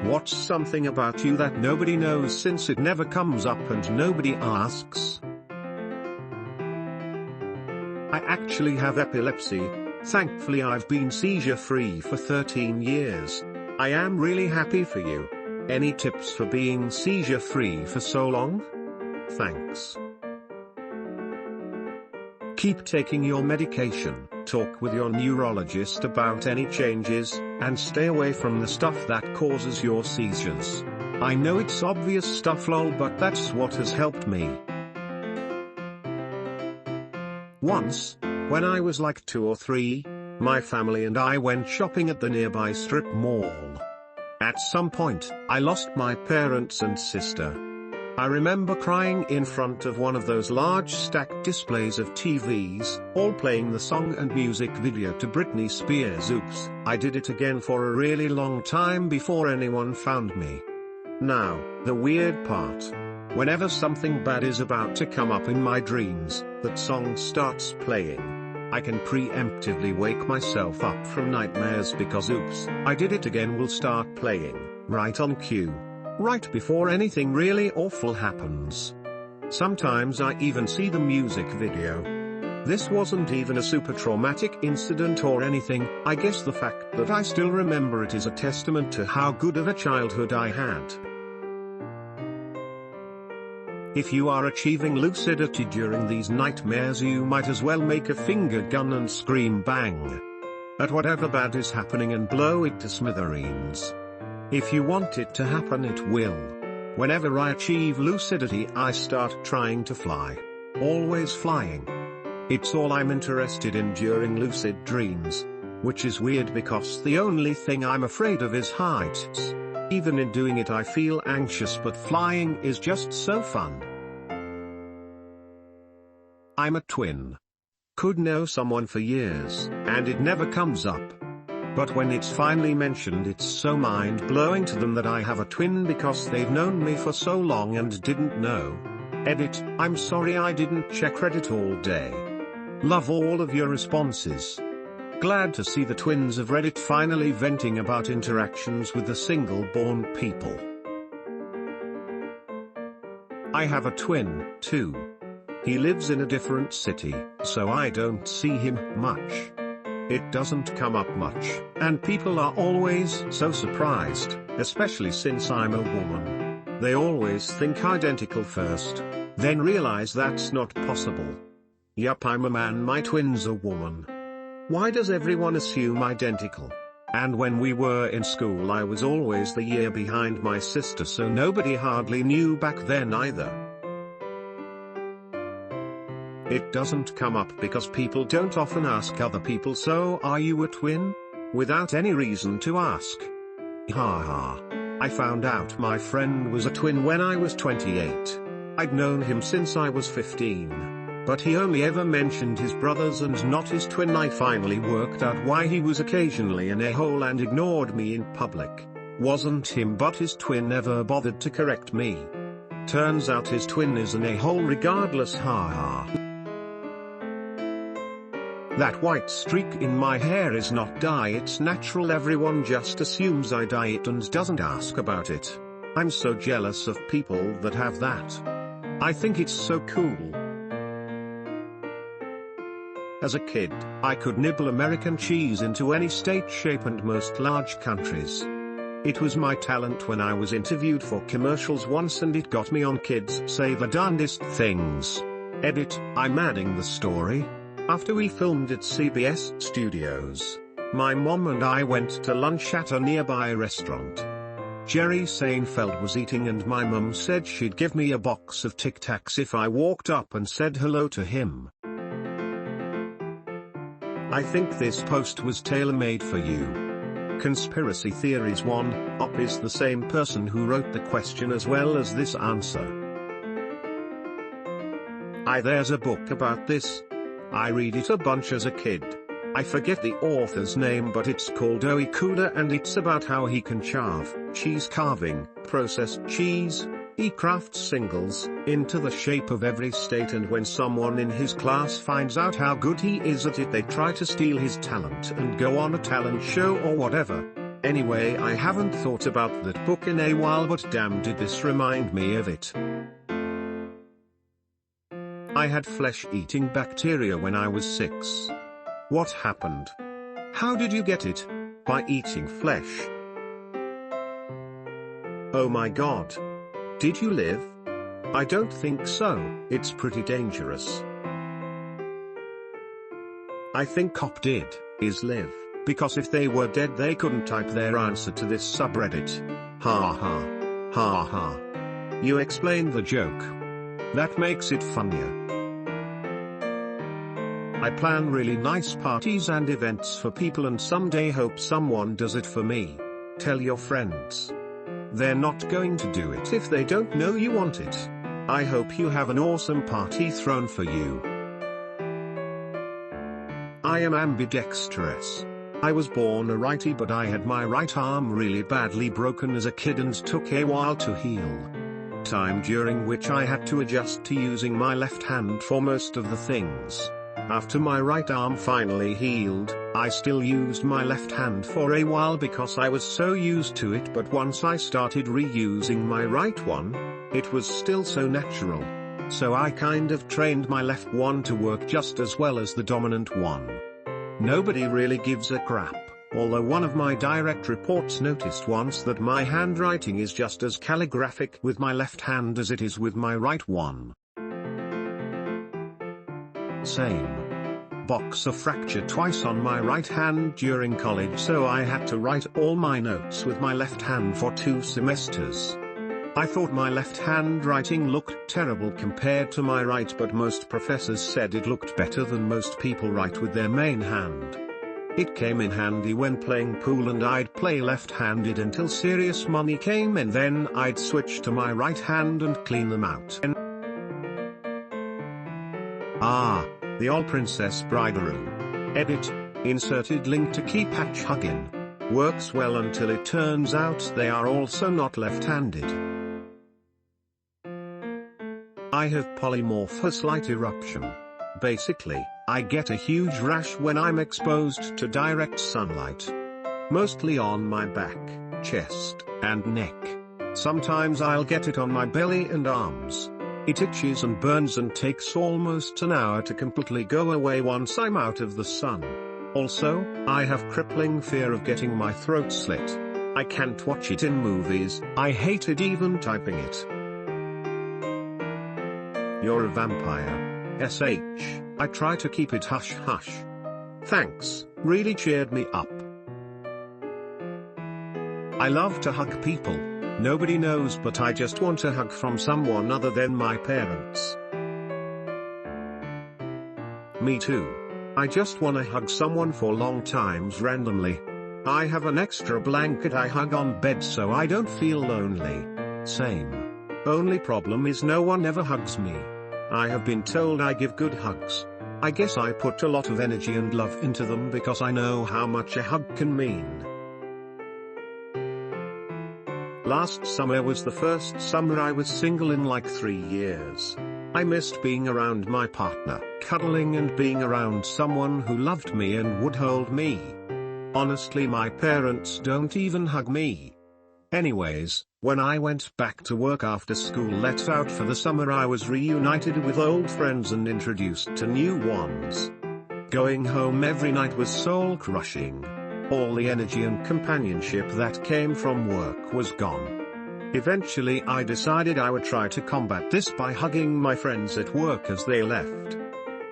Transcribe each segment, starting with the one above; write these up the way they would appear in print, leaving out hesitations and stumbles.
What's something about you that nobody knows since it never comes up and nobody asks? I actually have epilepsy. Thankfully I've been seizure-free for 13 years. I am really happy for you. Any tips for being seizure-free for so long? Thanks. Keep taking your medication, talk with your neurologist about any changes, and stay away from the stuff that causes your seizures. I know it's obvious stuff lol, but that's what has helped me. Once, when I was like 2 or 3, my family and I went shopping at the nearby strip mall. At some point, I lost my parents and sister. I remember crying in front of one of those large stacked displays of TVs, all playing the song and music video to Britney Spears' Oops, I Did It Again for a really long time before anyone found me. Now, the weird part. Whenever something bad is about to come up in my dreams, that song starts playing. I can preemptively wake myself up from nightmares because Oops, I Did It Again will start playing, right on cue. Right before anything really awful happens. Sometimes I even see the music video. This wasn't even a super traumatic incident or anything. I guess the fact that I still remember it is a testament to how good of a childhood I had. If you are achieving lucidity during these nightmares, you might as well make a finger gun and scream bang at whatever bad is happening and blow it to smithereens. If you want it to happen, it will. Whenever I achieve lucidity, I start trying to fly. Always flying. It's all I'm interested in during lucid dreams. Which is weird because the only thing I'm afraid of is heights. Even in doing it I feel anxious, but flying is just so fun. I'm a twin. Could know someone for years, and it never comes up. But when it's finally mentioned, it's so mind-blowing to them that I have a twin because they've known me for so long and didn't know. Edit, I'm sorry I didn't check Reddit all day. Love all of your responses. Glad to see the twins of Reddit finally venting about interactions with the single-born people. I have a twin, too. He lives in a different city, so I don't see him much. It doesn't come up much, and people are always so surprised, especially since I'm a woman. They always think identical first, then realize that's not possible. Yup, I'm a man, my twin's a woman. Why does everyone assume identical? And when we were in school I was always the year behind my sister, so nobody hardly knew back then either. It doesn't come up because people don't often ask other people, so are you a twin? Without any reason to ask. Haha. I found out my friend was a twin when I was 28. I'd known him since I was 15. But he only ever mentioned his brothers and not his twin. I finally worked out why he was occasionally an a-hole and ignored me in public. Wasn't him, but his twin never bothered to correct me. Turns out his twin is an a-hole regardless. Haha. That white streak in my hair is not dye, it's natural. Everyone just assumes I dye it and doesn't ask about it. I'm so jealous of people that have that. I think it's so cool. As a kid, I could nibble American cheese into any state shape and most large countries. It was my talent when I was interviewed for commercials once, and it got me on Kids Say the Darndest Things. Edit, I'm adding the story. After we filmed at CBS Studios, my mom and I went to lunch at a nearby restaurant. Jerry Seinfeld was eating and my mum said she'd give me a box of Tic Tacs if I walked up and said hello to him. I think this post was tailor-made for you. Conspiracy Theories 1, Op is the same person who wrote the question as well as this answer. There's a book about this. I read it a bunch as a kid. I forget the author's name, but it's called Oikuda, and it's about how he can cheese carving, processed cheese. He crafts singles into the shape of every state, and when someone in his class finds out how good he is at it, they try to steal his talent and go on a talent show or whatever. Anyway, I haven't thought about that book in a while, but damn did this remind me of it. I had flesh-eating bacteria when I was 6. What happened? How did you get it? By eating flesh. Oh my god. Did you live? I don't think so, it's pretty dangerous. I think cop did, is live, because if they were dead they couldn't type their answer to this subreddit. Ha ha. Ha ha. You explained the joke. That makes it funnier. I plan really nice parties and events for people and someday hope someone does it for me. Tell your friends. They're not going to do it if they don't know you want it. I hope you have an awesome party thrown for you. I am ambidextrous. I was born a righty, but I had my right arm really badly broken as a kid and took a while to heal. Time during which I had to adjust to using my left hand for most of the things. After my right arm finally healed, I still used my left hand for a while because I was so used to it, but once I started reusing my right one, it was still so natural. So I kind of trained my left one to work just as well as the dominant one. Nobody really gives a crap, although one of my direct reports noticed once that my handwriting is just as calligraphic with my left hand as it is with my right one. Same. Boxer fracture twice on my right hand during college, so I had to write all my notes with my left hand for 2 semesters. I thought my left handwriting looked terrible compared to my right, but most professors said it looked better than most people write with their main hand. It came in handy when playing pool, and I'd play left-handed until serious money came, and then I'd switch to my right hand and clean them out. The Old Princess Brideroom. Edit. Inserted link to keep hatch hugging. Works well until it turns out they are also not left-handed. I have polymorphous slight eruption. Basically, I get a huge rash when I'm exposed to direct sunlight. Mostly on my back, chest, and neck. Sometimes I'll get it on my belly and arms. It itches and burns and takes almost an hour to completely go away once I'm out of the sun. Also, I have crippling fear of getting my throat slit. I can't watch it in movies, I hated even typing it. You're a vampire. SH, I try to keep it hush hush. Thanks, really cheered me up. I love to hug people. Nobody knows, but I just want a hug from someone other than my parents. Me too. I just wanna hug someone for long times randomly. I have an extra blanket I hug on bed so I don't feel lonely. Same. Only problem is no one ever hugs me. I have been told I give good hugs. I guess I put a lot of energy and love into them because I know how much a hug can mean. Last summer was the first summer I was single in like 3 years. I missed being around my partner, cuddling and being around someone who loved me and would hold me. Honestly, my parents don't even hug me. Anyways, when I went back to work after school let out for the summer, I was reunited with old friends and introduced to new ones. Going home every night was soul-crushing. All the energy and companionship that came from work was gone. Eventually I decided I would try to combat this by hugging my friends at work as they left.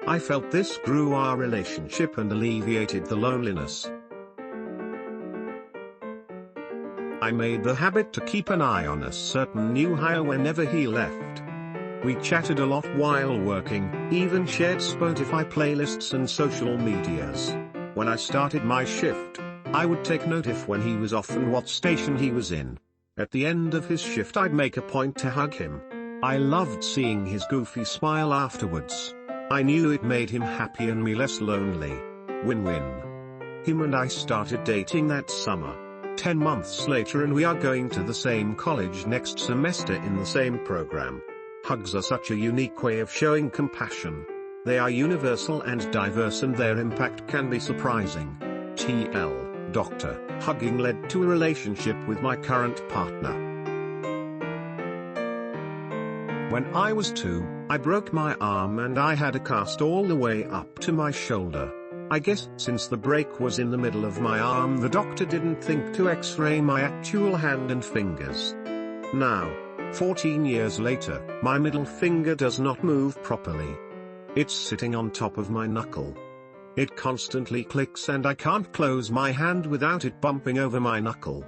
I felt this grew our relationship and alleviated the loneliness. I made the habit to keep an eye on a certain new hire whenever he left. We chatted a lot while working, even shared Spotify playlists and social medias. When I started my shift, I would take note of when he was off and what station he was in. At the end of his shift I'd make a point to hug him. I loved seeing his goofy smile afterwards. I knew it made him happy and me less lonely. Win-win. Him and I started dating that summer. 10 months later and we are going to the same college next semester in the same program. Hugs are such a unique way of showing compassion. They are universal and diverse and their impact can be surprising. TL, doctor hugging led to a relationship with my current partner. When I was 2, I broke my arm and I had a cast all the way up to my shoulder. I guess since the break was in the middle of my arm, the doctor didn't think to x-ray my actual hand and fingers. Now, 14 years later, my middle finger does not move properly. It's sitting on top of my knuckle. It constantly clicks and I can't close my hand without it bumping over my knuckle.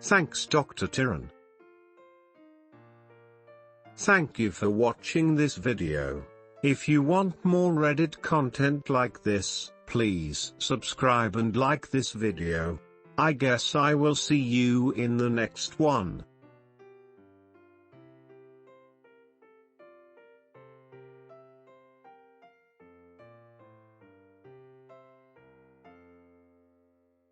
Thanks Dr. Tiran. Thank you for watching this video. If you want more Reddit content like this, please subscribe and like this video. I guess I will see you in the next one.